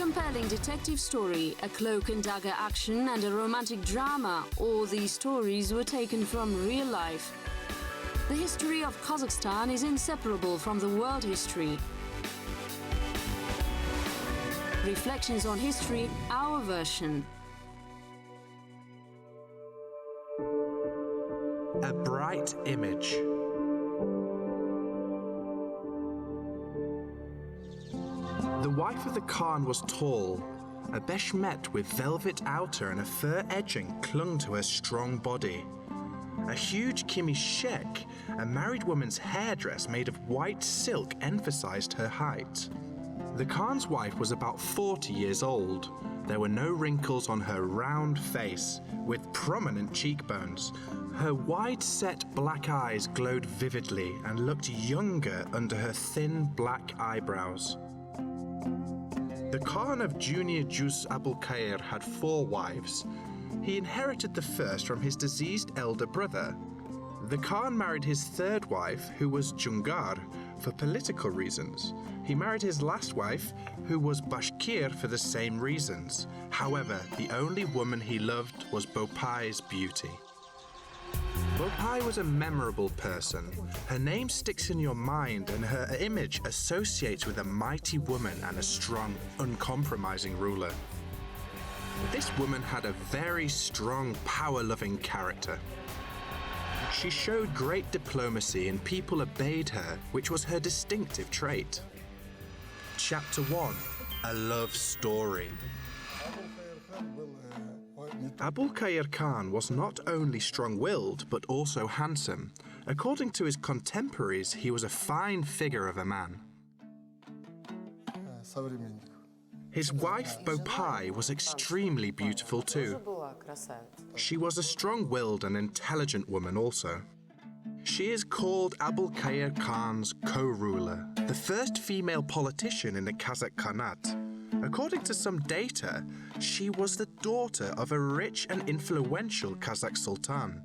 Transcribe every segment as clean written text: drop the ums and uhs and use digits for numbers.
compelling detective story, a cloak and dagger action, and a romantic drama, all these stories were taken from real life. The history of Kazakhstan is inseparable from the world history. Reflections on history, our version. A bright image. The wife of the Khan was tall. A beshmet with velvet outer and a fur edging clung to her strong body. A huge kimishek, a married woman's hairdress made of white silk, emphasized her height. The Khan's wife was about 40 years old. There were no wrinkles on her round face, with prominent cheekbones. Her wide-set black eyes glowed vividly and looked younger under her thin black eyebrows. The Khan of Junior Jus Abulkhair had 4 wives. He inherited the first from his deceased elder brother. The Khan married his 3rd wife, who was Jungar, for political reasons. He married his last wife, who was Bashkir, for the same reasons. However, the only woman he loved was Bopai's beauty. Bopai was a memorable person. Her name sticks in your mind and her image associates with a mighty woman and a strong, uncompromising ruler. This woman had a very strong, power-loving character. She showed great diplomacy and people obeyed her, which was her distinctive trait. Chapter 1. A Love Story. Abulkhair Khan was not only strong-willed, but also handsome. According to his contemporaries, he was a fine figure of a man. His wife, Bopai, was extremely beautiful too. She was a strong-willed and intelligent woman also. She is called Abulkhair Khan's co-ruler, the first female politician in the Kazakh Khanate. According to some data, she was the daughter of a rich and influential Kazakh sultan.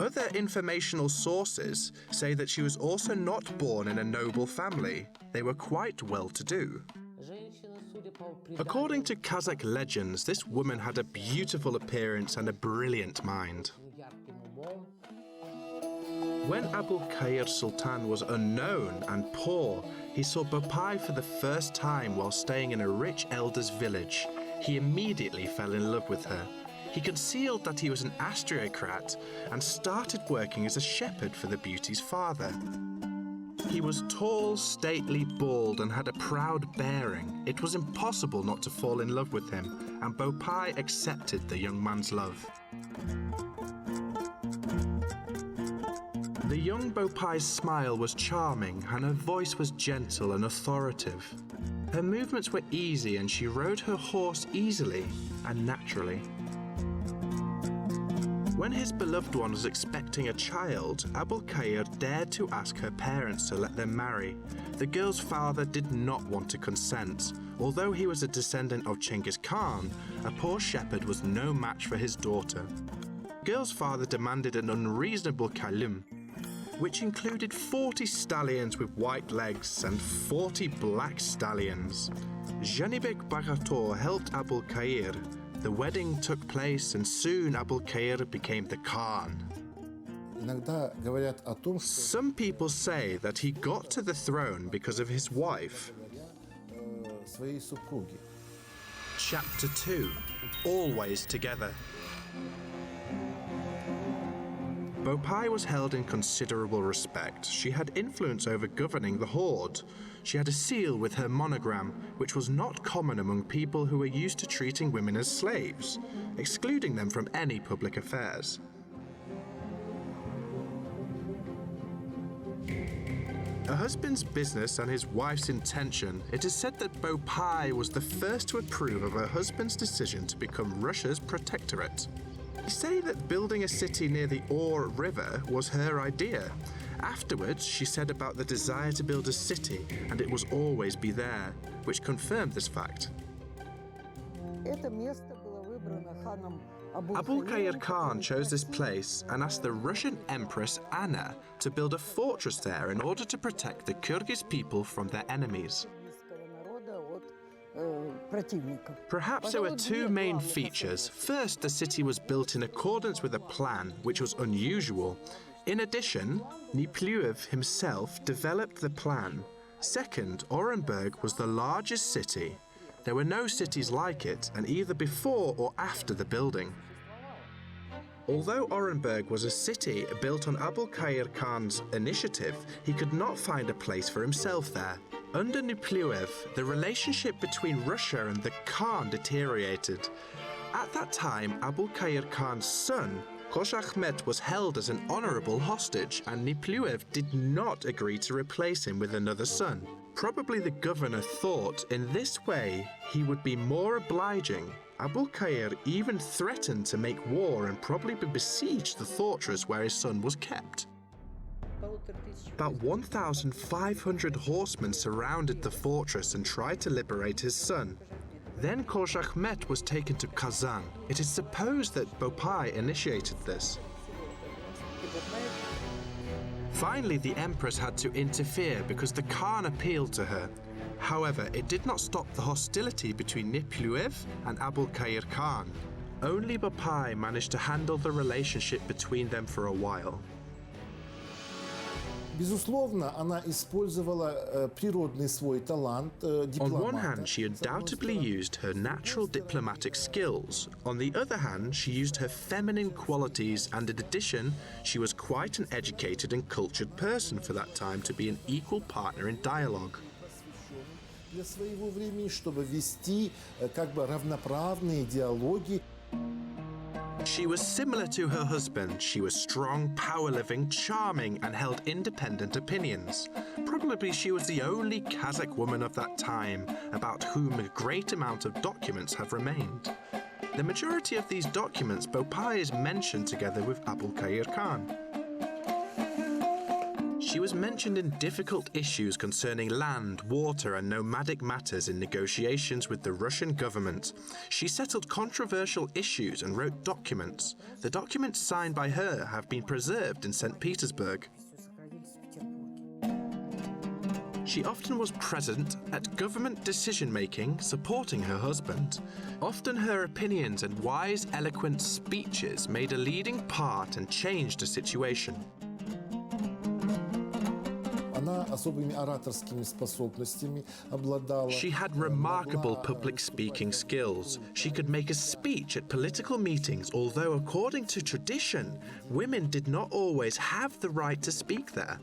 Other informational sources say that she was also not born in a noble family. They were quite well-to-do. According to Kazakh legends, this woman had a beautiful appearance and a brilliant mind. When Abulkhair Sultan was unknown and poor, he saw Bopai for the first time while staying in a rich elder's village. He immediately fell in love with her. He concealed that he was an aristocrat and started working as a shepherd for the beauty's father. He was tall, stately, bald, and had a proud bearing. It was impossible not to fall in love with him, and Bopai accepted the young man's love. The young Bopai's smile was charming, and her voice was gentle and authoritative. Her movements were easy, and she rode her horse easily and naturally. When his beloved one was expecting a child, Abulkhair dared to ask her parents to let them marry. The girl's father did not want to consent. Although he was a descendant of Genghis Khan, a poor shepherd was no match for his daughter. The girl's father demanded an unreasonable khaym, which included 40 stallions with white legs and 40 black stallions. Janibek Bagator helped Abulkhair. The wedding took place and soon Abulkhair became the Khan. Some people say that he got to the throne because of his wife. Chapter 2. Always Together. Bopai was held in considerable respect. She had influence over governing the horde. She had a seal with her monogram, which was not common among people who were used to treating women as slaves, excluding them from any public affairs. A husband's business and his wife's intention, it is said that Bopai was the first to approve of her husband's decision to become Russia's protectorate. They say that building a city near the Or River was her idea. Afterwards, she said about the desire to build a city, and it was always be there, which confirmed this fact. Abulkhair Khan chose this place and asked the Russian Empress Anna to build a fortress there in order to protect the Kyrgyz people from their enemies. Perhaps there were two main features. First, the city was built in accordance with a plan, which was unusual. In addition, Nepljuev himself developed the plan. Second, Orenburg was the largest city. There were no cities like it, and either before or after the building. Although Orenburg was a city built on Abulkhair Khan's initiative, he could not find a place for himself there. Under Nepljuev, the relationship between Russia and the Khan deteriorated. At that time, Abulkhair Khan's son, Khosh Ahmed, was held as an honorable hostage, and Nepljuev did not agree to replace him with another son. Probably the governor thought in this way he would be more obliging. Abulkhair even threatened to make war and probably besiege the fortress where his son was kept. About 1,500 horsemen surrounded the fortress and tried to liberate his son. Then Khosh Ahmed was taken to Kazan. It is supposed that Bopai initiated this. Finally, the empress had to interfere because the Khan appealed to her. However, it did not stop the hostility between Nepljuev and Abulkhair Khan. Only Bopai managed to handle the relationship between them for a while. On one hand, she undoubtedly used her natural diplomatic skills. On the other hand, she used her feminine qualities, and in addition, she was quite an educated and cultured person for that time to be an equal partner in dialogue. She was similar to her husband. She was strong, power-living, charming, and held independent opinions. Probably she was the only Kazakh woman of that time about whom a great amount of documents have remained. The majority of these documents, Bopai is mentioned together with Abulkhair Khan. She was mentioned in difficult issues concerning land, water, and nomadic matters in negotiations with the Russian government. She settled controversial issues and wrote documents. The documents signed by her have been preserved in St. Petersburg. She often was present at government decision-making, supporting her husband. Often her opinions and wise, eloquent speeches made a leading part and changed the situation. She had remarkable public speaking skills. She could make a speech at political meetings, although according to tradition, women did not always have the right to speak there.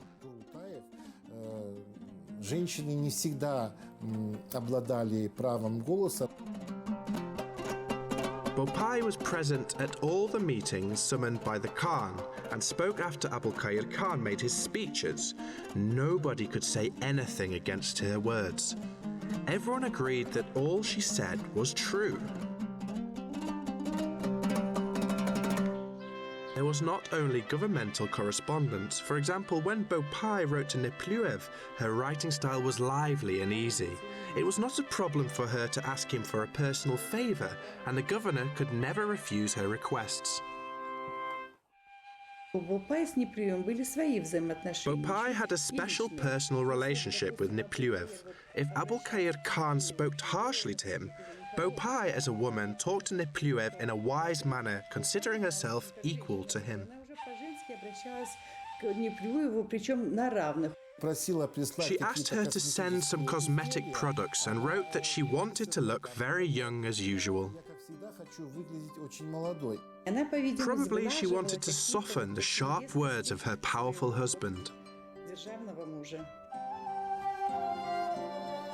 Bopai was present at all the meetings summoned by the Khan and spoke after Abulkhair Khan made his speeches. Nobody could say anything against her words. Everyone agreed that all she said was true. There was not only governmental correspondence. For example, when Bopai wrote to Nepljuev, her writing style was lively and easy. It was not a problem for her to ask him for a personal favor, and the governor could never refuse her requests. Bopai had a special personal relationship with Nepljuev. If Abulkhair Khan spoke harshly to him, Bopai, as a woman, talked to Nepljuev in a wise manner, considering herself equal to him. She asked her to send some cosmetic products and wrote that she wanted to look very young as usual. Probably she wanted to soften the sharp words of her powerful husband.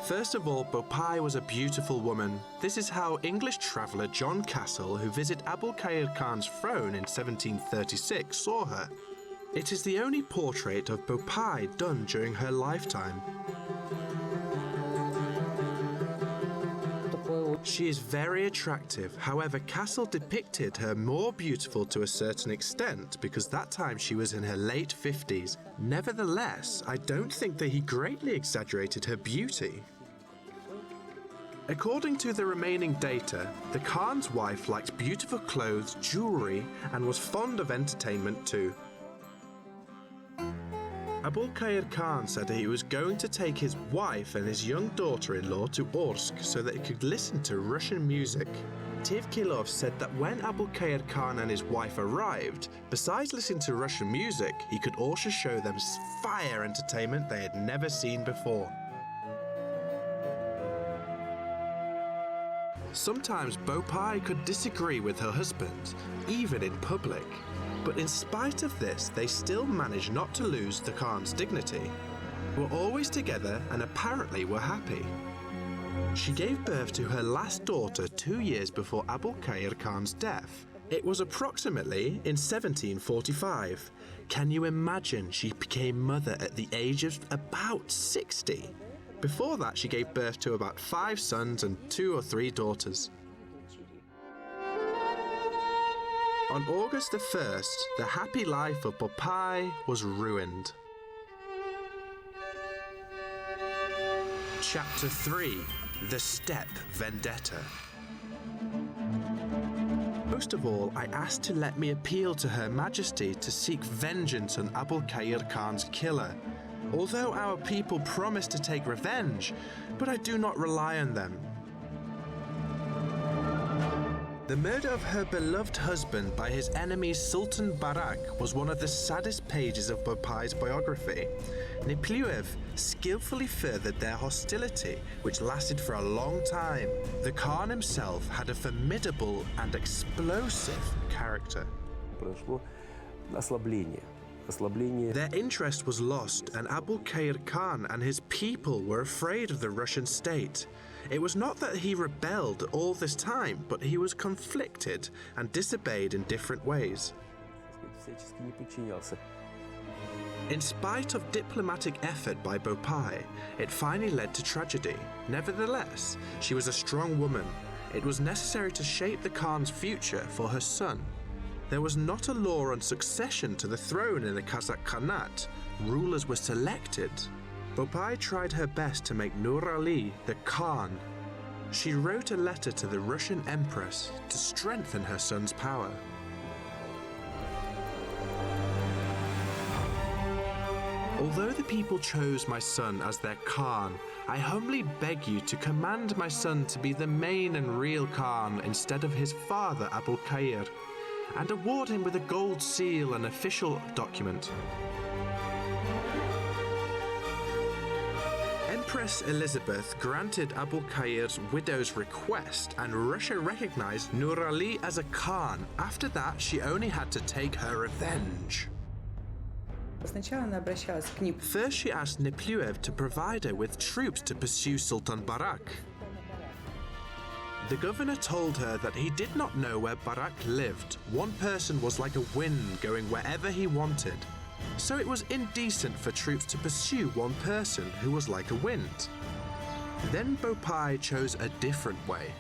First of all, Bopai was a beautiful woman. This is how English traveller John Cassel, who visited Abulkhair Khan's throne in 1736, saw her. It is the only portrait of Bopai done during her lifetime. She is very attractive. However, Cassel depicted her more beautiful to a certain extent because that time she was in her late 50s. Nevertheless, I don't think that he greatly exaggerated her beauty. According to the remaining data, the Khan's wife liked beautiful clothes, jewelry, and was fond of entertainment too. Abulkhair Khan said he was going to take his wife and his young daughter-in-law to Orsk so that he could listen to Russian music. Tivkilov said that when Abulkhair Khan and his wife arrived, besides listening to Russian music, he could also show them fire entertainment they had never seen before. Sometimes Bopai could disagree with her husband, even in public. But in spite of this, they still managed not to lose the Khan's dignity. Were always together and apparently were happy. She gave birth to her last daughter 2 years before Abulkhair Khan's death. It was approximately in 1745. Can you imagine she became mother at the age of about 60? Before that, she gave birth to about 5 sons and 2 or 3 daughters. On August the 1st, the happy life of Bopai was ruined. Chapter 3: The Steppe Vendetta. Most of all, I asked to let me appeal to Her Majesty to seek vengeance on Abulkhair Khan's killer. Although our people promised to take revenge, but I do not rely on them. The murder of her beloved husband by his enemy Sultan Barak was one of the saddest pages of Bopai's biography. Nepliuev skillfully furthered their hostility, which lasted for a long time. The Khan himself had a formidable and explosive character. Their interest was lost, and Abulkhair Khan and his people were afraid of the Russian state. It was not that he rebelled all this time, but he was conflicted and disobeyed in different ways. In spite of diplomatic effort by Bopai, it finally led to tragedy. Nevertheless, she was a strong woman. It was necessary to shape the Khan's future for her son. There was not a law on succession to the throne in the Kazakh Khanate. Rulers were selected. Bopai tried her best to make Nur Ali the Khan. She wrote a letter to the Russian Empress to strengthen her son's power. Although the people chose my son as their Khan, I humbly beg you to command my son to be the main and real Khan instead of his father Abulkhair, and award him with a gold seal and official document. Empress Elizabeth granted Abulkhair's widow's request, and Russia recognized Nur Ali as a Khan. After that, she only had to take her revenge. First, she asked Nepliuev to provide her with troops to pursue Sultan Barak. The governor told her that he did not know where Barak lived. One person was like a wind going wherever he wanted. So it was indecent for troops to pursue one person who was like a wind. Then Bopai chose a different way.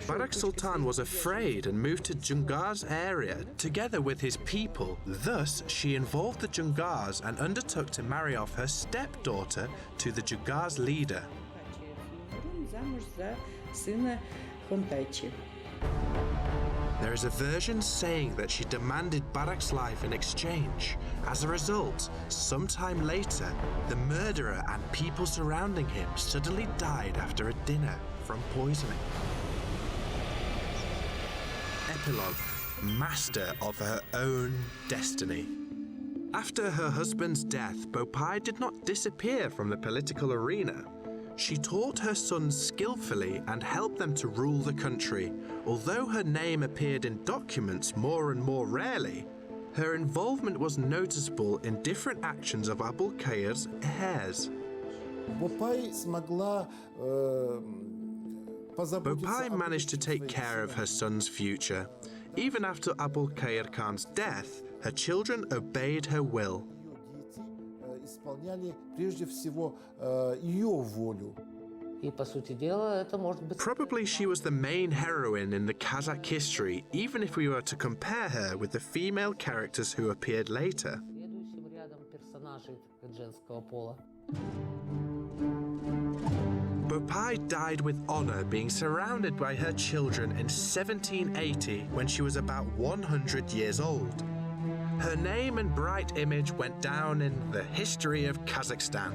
Barak Sultan was afraid and moved to Jungars area together with his people. Thus, she involved the Jungars and undertook to marry off her stepdaughter to the Jungars leader. There is a version saying that she demanded Barak's life in exchange. As a result, sometime later, the murderer and people surrounding him suddenly died after a dinner from poisoning. Epilogue: Master of her own destiny. After her husband's death, Bopai did not disappear from the political arena. She taught her sons skillfully and helped them to rule the country. Although her name appeared in documents more and more rarely, her involvement was noticeable in different actions of Abulkhair's heirs. Bopai managed to take care of her son's future. Even after Abulkhair Khan's death, her children obeyed her will. Probably she was the main heroine in the Kazakh history, even if we were to compare her with the female characters who appeared later. Bopai died with honor, being surrounded by her children in 1780 when she was about 100 years old. Her name and bright image went down in the history of Kazakhstan.